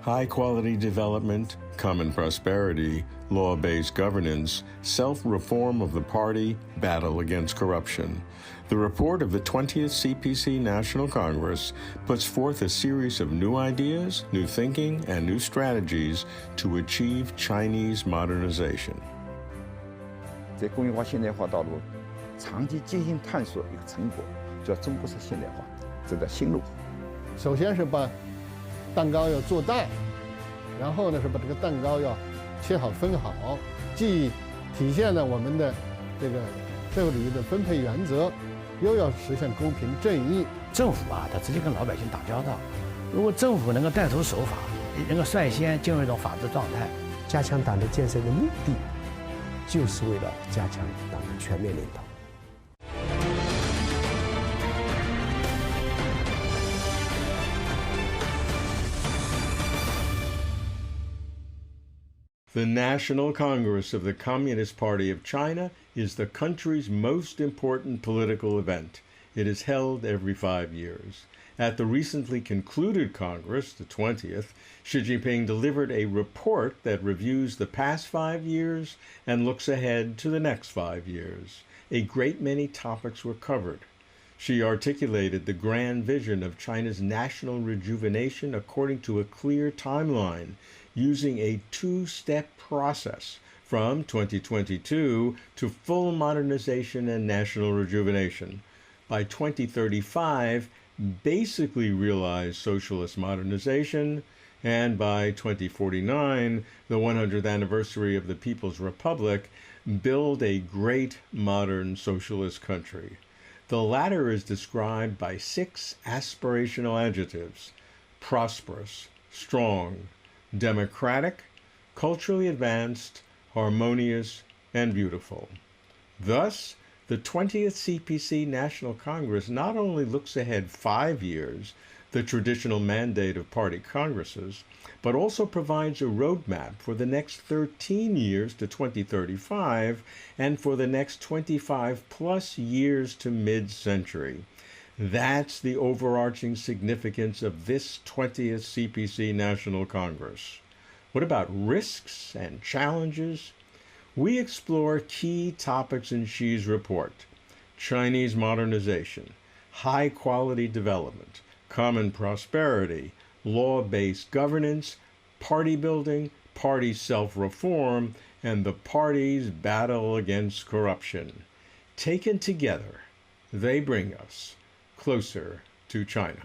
high-quality development, common prosperity, law-based governance, self-reform of the party, battle against corruption. The report of the 20th CPC National Congress puts forth a series of new ideas, new thinking, and new strategies to achieve Chinese modernization. 在工业化现代化道路长期进行探索一个成果，叫中国式现代化，走在新路。首先是把蛋糕要做大，然后呢是把这个蛋糕要切好分好，既体现了我们的这个社会主义的分配原则，又要实现公平正义。政府啊，他直接跟老百姓打交道，如果政府能够带头守法，能够率先进入一种法治状态，加强党的建设的目的，就是为了加强党的全面领导。 The National Congress of the Communist Party of China is the country's most important political event. It is held every 5 years. At the recently concluded Congress, the 20th, Xi Jinping delivered a report that reviews the past 5 years and looks ahead to the next 5 years. A great many topics were covered. Xi articulated the grand vision of China's national rejuvenation according to a clear timeline, using a two-step process from 2022 to full modernization and national rejuvenation. By 2035, basically realize socialist modernization, and by 2049, the 100th anniversary of the People's Republic, build a great modern socialist country. The latter is described by 6 aspirational adjectives: prosperous, strong, democratic, culturally advanced, harmonious, and beautiful. Thus, the 20th CPC National Congress not only looks ahead 5 years, the traditional mandate of party congresses, but also provides a roadmap for the next 13 years to 2035 and for the next 25-plus years to mid-century. That's the overarching significance of this 20th CPC National Congress. What about risks and challenges? We explore key topics in Xi's report: Chinese modernization, high-quality development, common prosperity, law-based governance, party building, party self-reform, and the party's battle against corruption. Taken together, they bring us closer to China.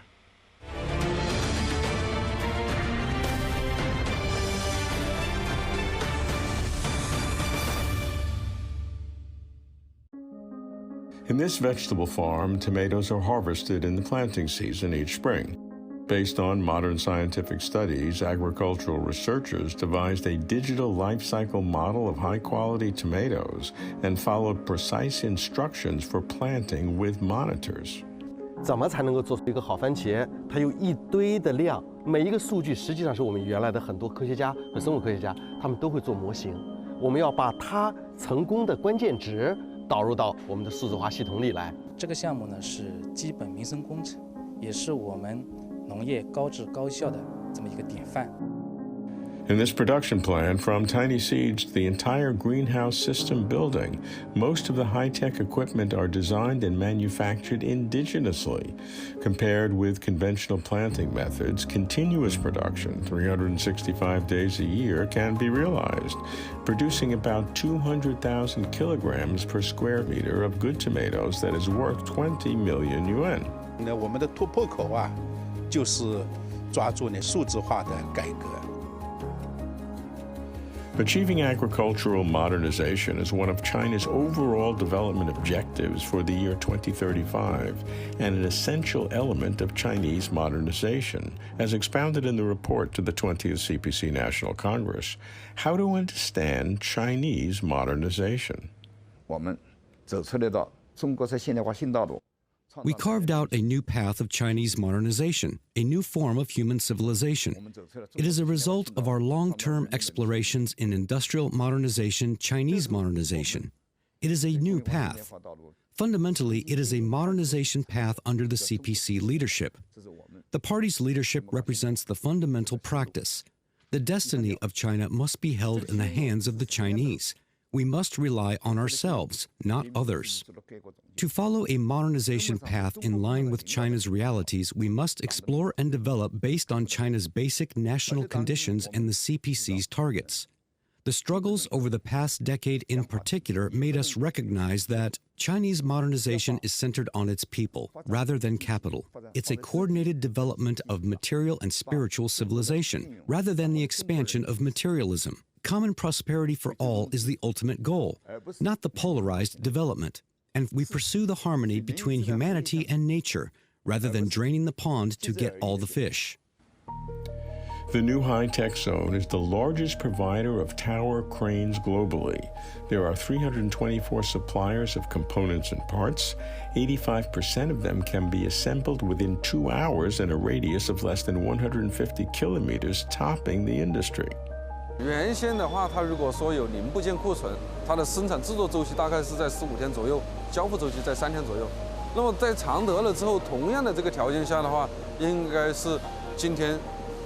In this vegetable farm, tomatoes are harvested in the planting season each spring. Based on modern scientific studies, agricultural researchers devised a digital life cycle model of high-quality tomatoes and followed precise instructions for planting with monitors. 怎么才能够做出一个好番茄？它有一堆的量，每一个数据实际上是我们原来的很多科学家和生物科学家，他们都会做模型。我们要把它成功的关键值导入到我们的数字化系统里来。这个项目呢是基本民生工程，也是我们农业高质高效的这么一个典范。 In this production plant, from tiny seeds to the entire greenhouse system building, most of the high-tech equipment are designed and manufactured indigenously. Compared with conventional planting methods, continuous production, 365 days a year, can be realized, producing about 200,000 kilograms per square meter of good tomatoes that is worth 20 million yuan. 我们的突破口啊，就是抓住数字化的改革。 Achieving agricultural modernization is one of China's overall development objectives for the year 2035 and an essential element of Chinese modernization, as expounded in the report to the 20th CPC National Congress. How to understand Chinese modernization? 我们走出来到中国式现代化新道路。 We carved out a new path of Chinese modernization, a new form of human civilization. It is a result of our long-term explorations in industrial modernization, Chinese modernization. It is a new path. Fundamentally, it is a modernization path under the CPC leadership. The party's leadership represents the fundamental practice, The destiny of China must be held in the hands of the Chinese. We must rely on ourselves, not others. To follow a modernization path in line with China's realities, we must explore and develop based on China's basic national conditions and the CPC's targets. The struggles over the past decade in particular made us recognize that Chinese modernization is centered on its people rather than capital. It's a coordinated development of material and spiritual civilization rather than the expansion of materialism. Common prosperity for all is the ultimate goal, not the polarized development. And we pursue the harmony between humanity and nature rather than draining the pond to get all the fish. The new high-tech zone is the largest provider of tower cranes globally. There are 324 suppliers of components and parts. 85% of them can be assembled within 2 hours in a radius of less than 150 kilometers, topping the industry. 原先的话，它如果说有零部件库存，它的生产制作周期大概是在15天左右，交付周期在3天左右。那么在常德了之后，同样的这个条件下的话，应该是今天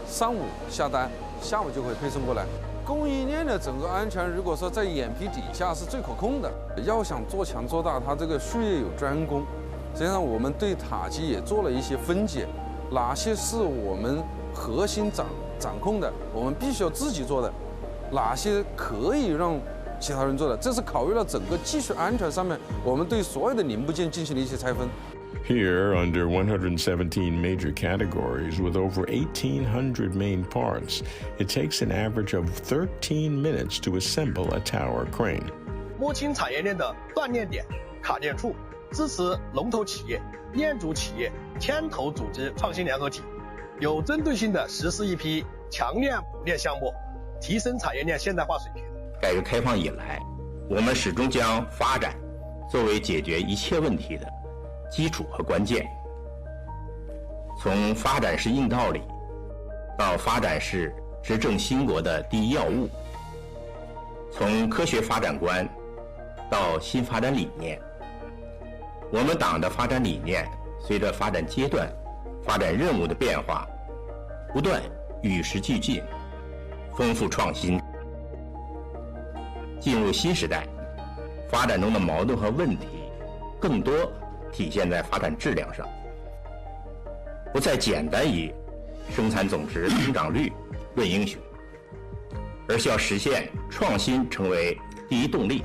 上午下单，下午就会配送过来。供应链的整个安全，如果说在眼皮底下是最可控的。要想做强做大，它这个术业有专攻。实际上，我们对塔级也做了一些分解，哪些是我们核心掌控的，我们必须要自己做的，哪些可以让其他人做的，这是考虑到整个技术安全上面，我们对所有的零部件进行了一些拆分。 Here, under 117 major categories with over 1,800 main parts, it takes an average of 13 minutes to assemble a tower crane. 摸清产业链的断链点、卡点处，支持龙头企业、链主企业牵头组织创新联合体，有针对性地实施一批强链补链项目，提升产业链现代化水平。改革开放以来，我们始终将发展作为解决一切问题的 基础和关键，从发展是硬道理，到发展是执政兴国的第一要务；从科学发展观到新发展理念，我们党的发展理念随着发展阶段、发展任务的变化，不断与时俱进，丰富创新。进入新时代，发展中的矛盾和问题更多 体现在发展质量上，不再简单以生产总值增长率论英雄，而是要实现创新成为第一动力，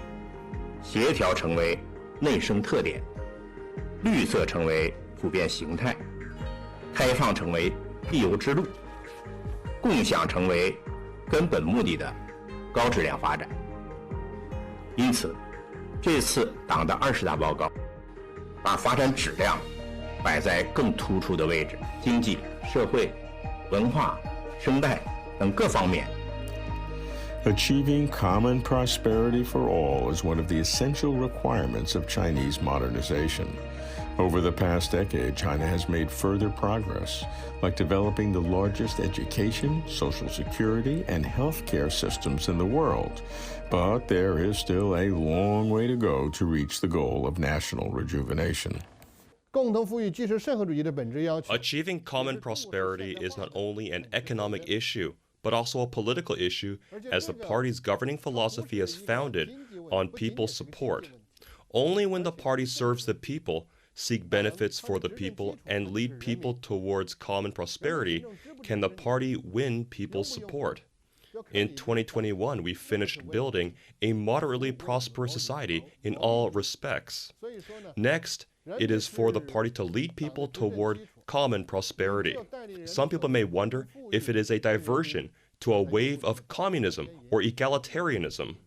协调成为内生特点，绿色成为普遍形态，开放成为必由之路，共享成为根本目的的高质量发展。因此，这次党的20大报告 把发展质量摆在更突出的位置，经济、社会、文化、生态等各方面。Achieving common prosperity for all is one of the essential requirements of Chinese modernization. Over the past decade, China has made further progress, like developing the largest education, social security, and healthcare systems in the world. But there is still a long way to go to reach the goal of national rejuvenation. Achieving common prosperity is not only an economic issue, but also a political issue, as the party's governing philosophy is founded on people's support. Only when the party serves the people, seek benefits for the people, and lead people towards common prosperity, can the party win people's support. In 2021, we finished building a moderately prosperous society in all respects. Next, it is for the party to lead people toward common prosperity. Some people may wonder if it is a diversion to a wave of communism or egalitarianism.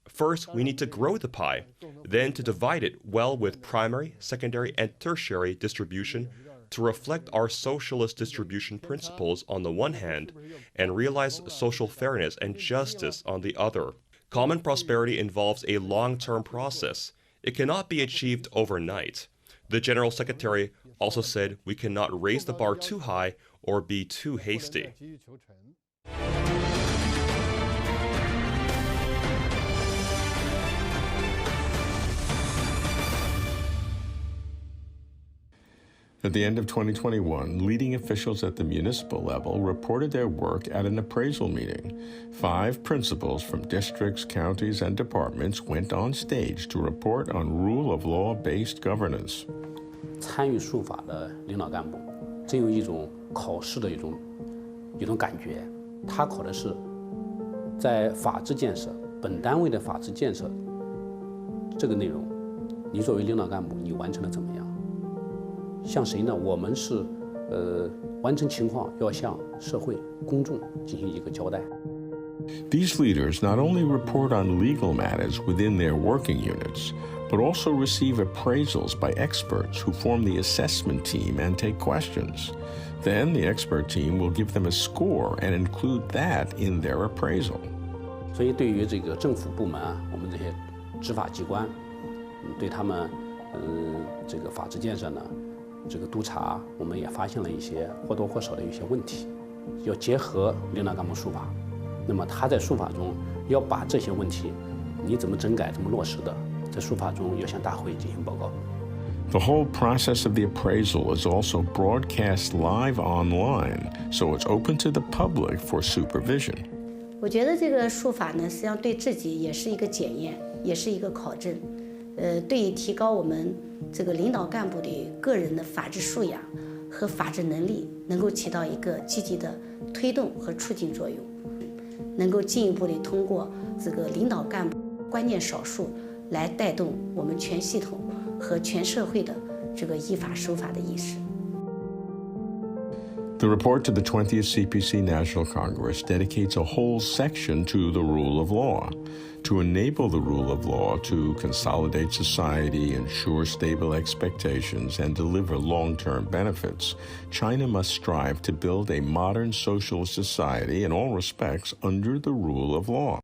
First, we need to grow the pie, then to divide it well with primary, secondary, and tertiary distribution to reflect our socialist distribution principles on the one hand, and realize social fairness and justice on the other. Common prosperity involves a long-term process. It cannot be achieved overnight. The General Secretary also said we cannot raise the bar too high or be too hasty. At the end of 2021, leading officials at the municipal level reported their work at an appraisal meeting. 5 principals from districts, counties, and departments went on stage to report on rule of law-based governance. 参与诉法的领导干部，真有一种考试的一种感觉。他考的是在法治建设、本单位的法治建设这个内容，你作为领导干部，你完成的怎么样？向谁呢？我们是完成情况要向社会公众进行一个交代。These leaders not only report on legal matters within their working units, but also receive appraisals by experts who form the assessment team and take questions. Then the expert team will give them a score and include that in their appraisal. 所以对于这个政府部门啊，我们这些执法机关，对他们这个法治建设呢，这个督查，我们也发现了一些或多或少的一些问题，要结合领导干部诉法。那么他在诉法中要把这些问题，你怎么整改、怎么落实的，在诉法中要向大会进行报告。The whole process of the appraisal is also broadcast live online, so it's open to the public for supervision. 我觉得这个诉法呢，实际上对自己也是一个检验，也是一个考证。对于提高我们这个领导干部的个人的法治素养和法治能力，能够起到一个积极的推动和促进作用，能够进一步的通过这个领导干部关键少数来带动我们全系统和全社会的这个依法守法的意识。The report to the 20th CPC National Congress dedicates a whole section to the rule of law. To enable the rule of law to consolidate society, ensure stable expectations, and deliver long-term benefits, China must strive to build a modern socialist society in all respects under the rule of law.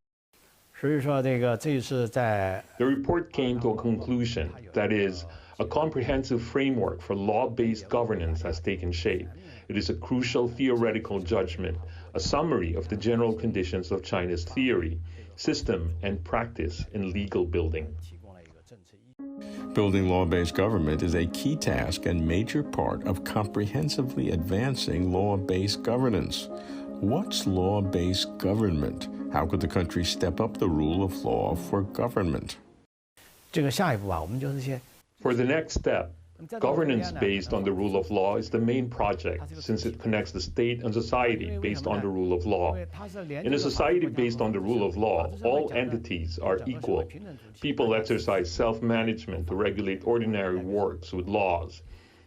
所以说，这一次在 The report came to a conclusion, that is, a comprehensive framework for law-based governance has taken shape. It is a crucial theoretical judgment, a summary of the general conditions of China's theory, system, and practice in legal building. Building law-based government is a key task and major part of comprehensively advancing law-based governance. What's law-based government? How could the country step up the rule of law for government? 这个下一步啊，我们就是先 For the next step, governance based on the rule of law is the main project, since it connects the state and society based on the rule of law. In a society based on the rule of law, all entities are equal. People exercise self-management to regulate ordinary works with laws.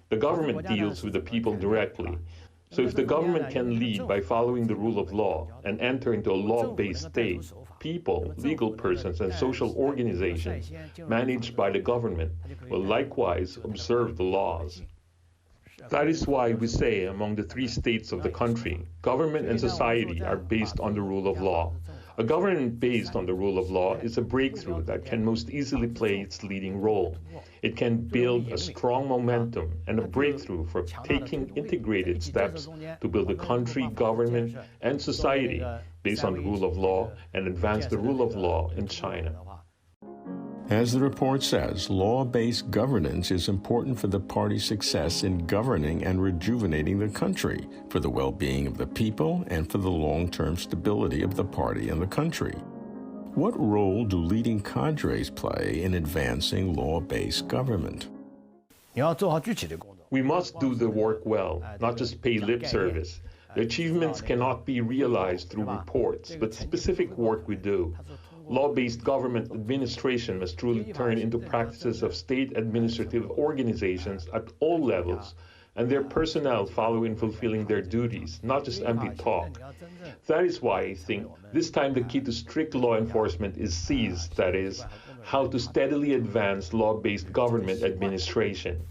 The government deals with the people directly. So if the government can lead by following the rule of law and enter into a law-based state, people, legal persons, and social organizations managed by the government will likewise observe the laws. That is why we say among the 3 states of the country, government and society are based on the rule of law. A government based on the rule of law is a breakthrough that can most easily play its leading role. It can build a strong momentum and a breakthrough for taking integrated steps to build a country, government, and society based on the rule of law and advance the rule of law in China. As the report says, law-based governance is important for the party's success in governing and rejuvenating the country, for the well-being of the people, and for the long-term stability of the party and the country. What role do leading cadres play in advancing law-based government? We must do the work well, not just pay lip service. The achievements cannot be realized through reports, but specific work we do. Law-based government administration must truly turn into practices of state administrative organizations at all levels, and their personnel follow in fulfilling their duties, not just empty talk. That is why I think this time the key to strict law enforcement is seized, that is, how to steadily advance law-based government administration.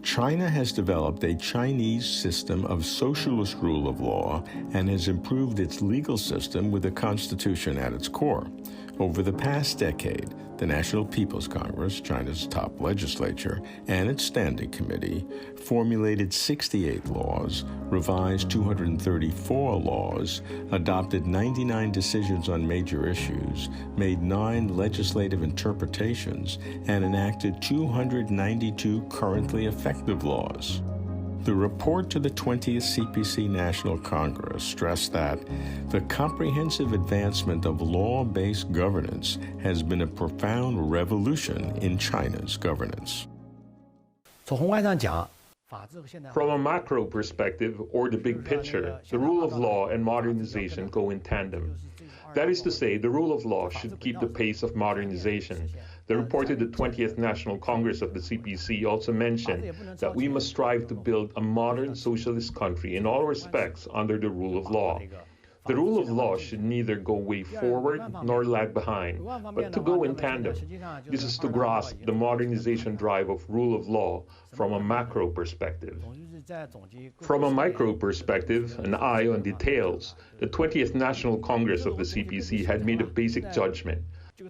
China has developed a Chinese system of socialist rule of law and has improved its legal system with the Constitution at its core. Over the past decade, the National People's Congress, China's top legislature, and its Standing Committee formulated 68 laws, revised 234 laws, adopted 99 decisions on major issues, made 9 legislative interpretations, and enacted 292 currently effective laws. The report to the 20th CPC National Congress stressed that the comprehensive advancement of law-based governance has been a profound revolution in China's governance. From a macro perspective, or the big picture, the rule of law and modernization go in tandem. That is to say, the rule of law should keep the pace of modernization. The report to the 20th National Congress of the CPC also mentioned that we must strive to build a modern socialist country in all respects under the rule of law. The rule of law should neither go way forward nor lag behind, but to go in tandem. This is to grasp the modernization drive of rule of law from a macro perspective. From a micro perspective, an eye on details, the 20th National Congress of the CPC had made a basic judgment.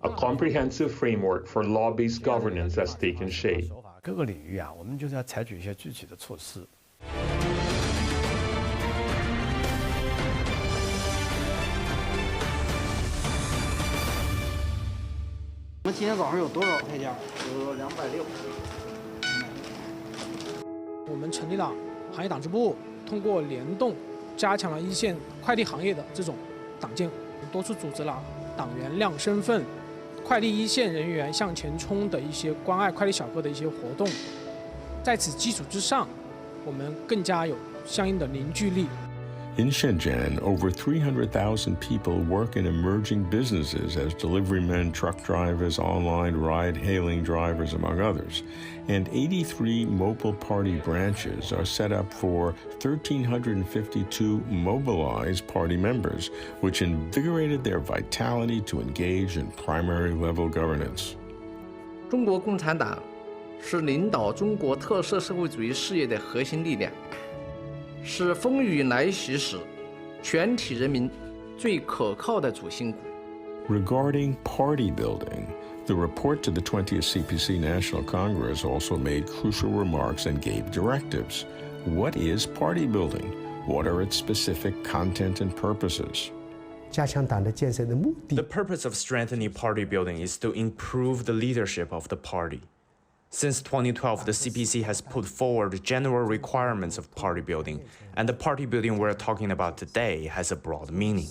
A comprehensive framework for law-based governance has taken shape. 各个领域啊，我们就是要采取一些具体的措施。我们今天早上有多少配件？有260。我们成立了行业党支部，通过联动，加强了一线快递行业的这种党建，多处组织了党员亮身份、快递一线人员向前冲的一些关爱快递小哥的一些活动。在此基础之上，我们更加有相应的凝聚力。 In Shenzhen, over 300,000 people work in emerging businesses as deliverymen, truck drivers, online ride-hailing drivers, among others. And 83 mobile party branches are set up for 1,352 mobilized party members, which invigorated their vitality to engage in primary-level governance. 中国共产党是领导中国特色社会主义事业的核心力量。 是风雨来袭时，全体人民最可靠的主心骨。 Regarding party building, the report to the 20th CPC National Congress also made crucial remarks and gave directives. What is party building? What are its specific content and purposes? 加强党的建设的目的。 The purpose of strengthening party building is to improve the leadership of the party. Since 2012, the CPC has put forward general requirements of party building, and the party building we're talking about today has a broad meaning.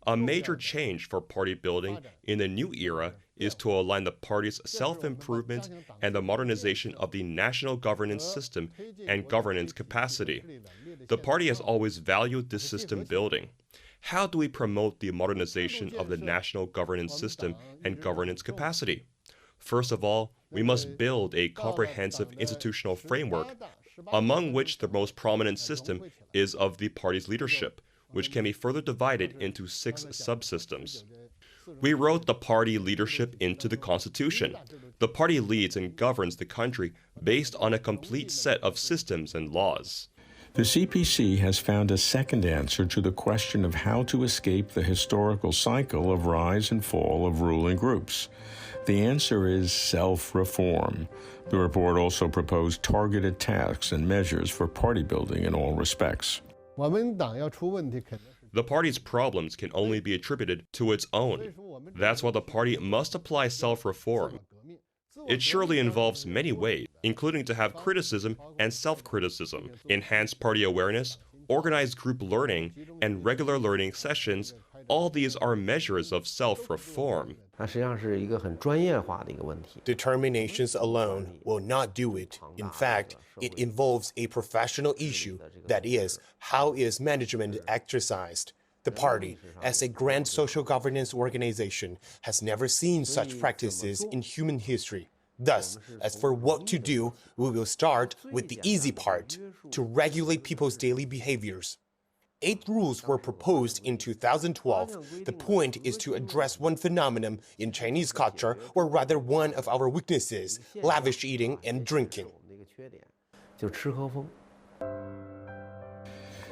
A major change for party building in the new era is to align the party's self-improvement and the modernization of the national governance system and governance capacity. The party has always valued this system building. How do we promote the modernization of the national governance system and governance capacity? First of all, we must build a comprehensive institutional framework, among which the most prominent system is of the party's leadership, which can be further divided into 6 subsystems. We wrote the party leadership into the Constitution. The party leads and governs the country based on a complete set of systems and laws. The CPC has found a second answer to the question of how to escape the historical cycle of rise and fall of ruling groups. The answer is self-reform. The report also proposed targeted tasks and measures for party building in all respects. The party's problems can only be attributed to its own. That's why the party must apply self-reform. It surely involves many ways, including to have criticism and self-criticism, enhance party awareness, organize group learning, and regular learning sessions. All these are measures of self-reform. Determinations alone will not do it. In fact, it involves a professional issue, that is, how is management exercised? The party, as a grand social governance organization, has never seen such practices in human history. Thus, as for what to do, we will start with the easy part, to regulate people's daily behaviors. 8 rules were proposed in 2012. The point is to address one phenomenon in Chinese culture, or rather one of our weaknesses, lavish eating and drinking.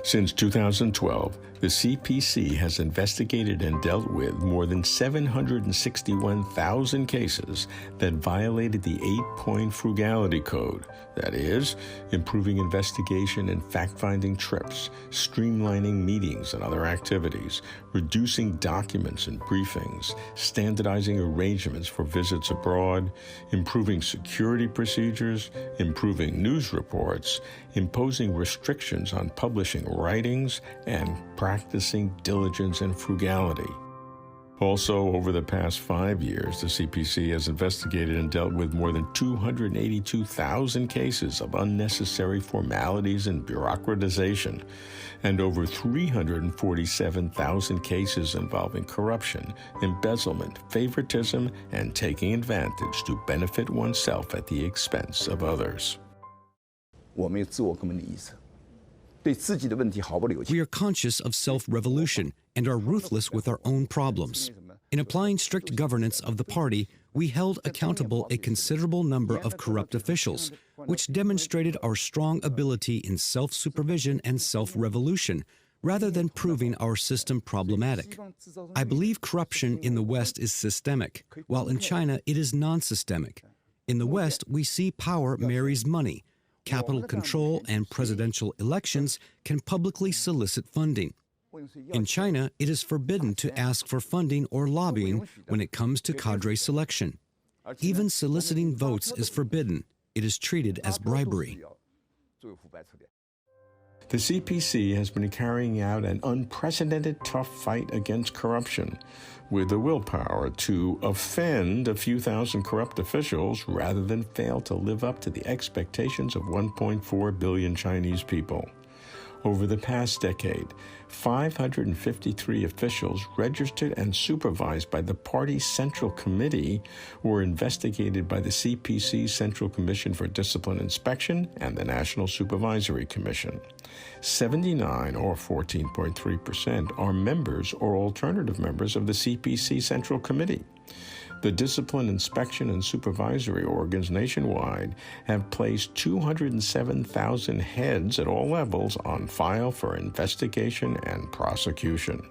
Since 2012, the CPC has investigated and dealt with more than 761,000 cases that violated the 8-point frugality code. That is, improving investigation and fact-finding trips, streamlining meetings and other activities, reducing documents and briefings, standardizing arrangements for visits abroad, improving security procedures, improving news reports, imposing restrictions on publishing writings, and practicing diligence and frugality. Also, over the past 5 years, the CPC has investigated and dealt with more than 282,000 cases of unnecessary formalities and bureaucratization, and over 347,000 cases involving corruption, embezzlement, favoritism, and taking advantage to benefit oneself at the expense of others. We are conscious of self-revolution and are ruthless with our own problems. In applying strict governance of the party, we held accountable a considerable number of corrupt officials, which demonstrated our strong ability in self-supervision and self-revolution, rather than proving our system problematic. I believe corruption in the West is systemic, while in China it is non-systemic. In the West, we see power marries money. Capital control and presidential elections can publicly solicit funding. In China, it is forbidden to ask for funding or lobbying when it comes to cadre selection. Even soliciting votes is forbidden. It is treated as bribery. The CPC has been carrying out an unprecedented tough fight against corruption, with the willpower to offend a few thousand corrupt officials rather than fail to live up to the expectations of 1.4 billion Chinese people. Over the past decade, 553 officials registered and supervised by the party's Central Committee were investigated by the CPC Central Commission for Discipline Inspection and the National Supervisory Commission. 79, or 14.3%, are members or alternative members of the CPC Central Committee. The discipline, inspection, and supervisory organs nationwide have placed 207,000 heads at all levels on file for investigation and prosecution.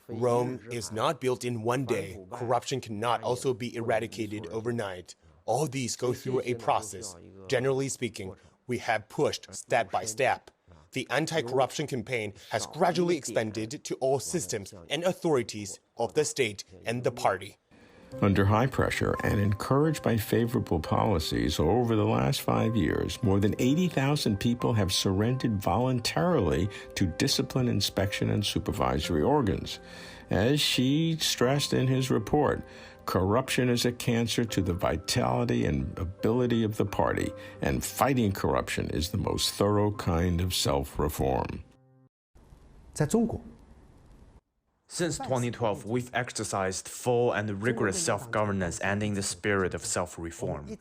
Rome is not built in one day. Corruption cannot also be eradicated overnight. All these go through a process. Generally speaking, we have pushed step by step. The anti-corruption campaign has gradually expanded to all systems and authorities of the state and the party. Under high pressure and encouraged by favorable policies over the last 5 years, more than 80,000 people have surrendered voluntarily to discipline, inspection, and supervisory organs. As Xi stressed in his report, corruption is a cancer to the vitality and ability of the party, and fighting corruption is the most thorough kind of self-reform. Since 2012, we've exercised full and rigorous self-governance and in the spirit of self-reform.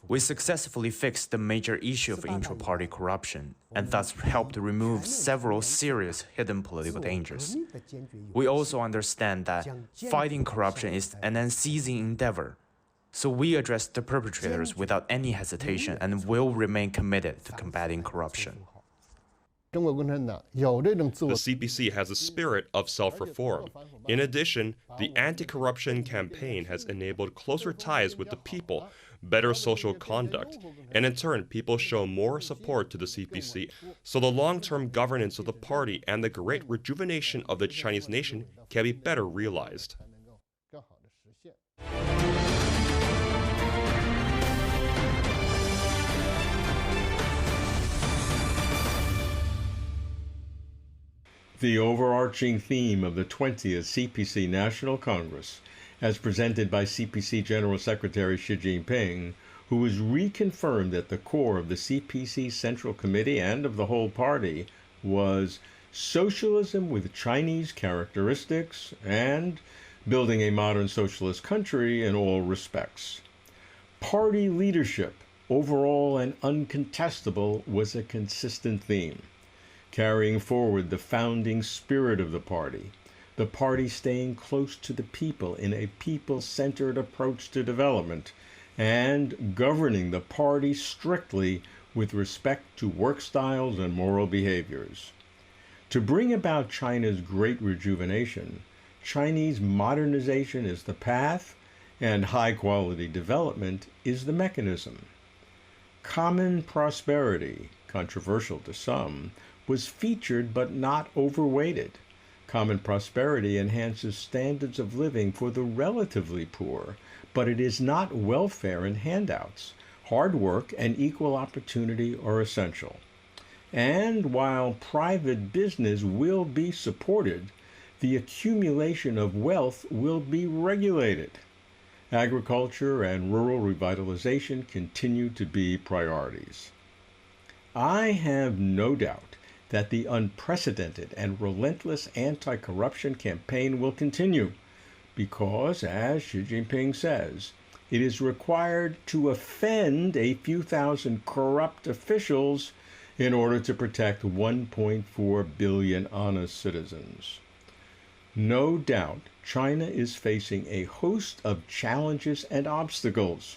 We successfully fixed the major issue of intra-party corruption and thus helped remove several serious hidden political dangers. We also understand that fighting corruption is an unceasing endeavor, so we address the perpetrators without any hesitation and will remain committed to combating corruption. The CPC has a spirit of self-reform. In addition, the anti-corruption campaign has enabled closer ties with the people, better social conduct, and in turn, people show more support to the CPC, so the long-term governance of the party and the great rejuvenation of the Chinese nation can be better realized. The overarching theme of the 20th CPC National Congress, as presented by CPC General Secretary Xi Jinping, who has reconfirmed at the core of the CPC Central Committee and of the whole party, was socialism with Chinese characteristics and building a modern socialist country in all respects. Party leadership, overall and uncontestable, was a consistent theme, carrying forward the founding spirit of the party staying close to the people in a people-centered approach to development, and governing the party strictly with respect to work styles and moral behaviors. To bring about China's great rejuvenation, Chinese modernization is the path, and high-quality development is the mechanism. Common prosperity, controversial to some, was featured but not overweighted. Common prosperity enhances standards of living for the relatively poor, but it is not welfare and handouts. Hard work and equal opportunity are essential. And while private business will be supported, the accumulation of wealth will be regulated. Agriculture and rural revitalization continue to be priorities. I have no doubt that the unprecedented and relentless anti-corruption campaign will continue because, as Xi Jinping says, it is required to offend a few thousand corrupt officials in order to protect 1.4 billion honest citizens. No doubt, China is facing a host of challenges and obstacles.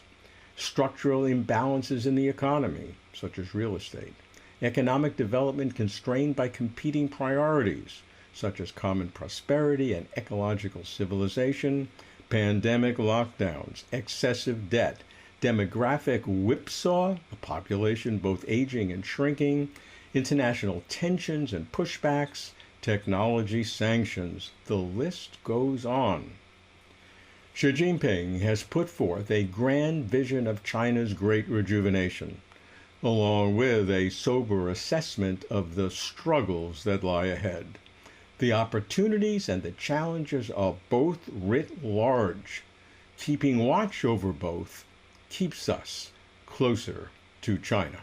Structural imbalances in the economy, such as real estate. Economic development constrained by competing priorities, such as common prosperity and ecological civilization, pandemic lockdowns, excessive debt, demographic whipsaw, a population both aging and shrinking, international tensions and pushbacks, technology sanctions. The list goes on. Xi Jinping has put forth a grand vision of China's great rejuvenation, along with a sober assessment of the struggles that lie ahead. The opportunities and the challenges are both writ large. Keeping watch over both keeps us closer to China.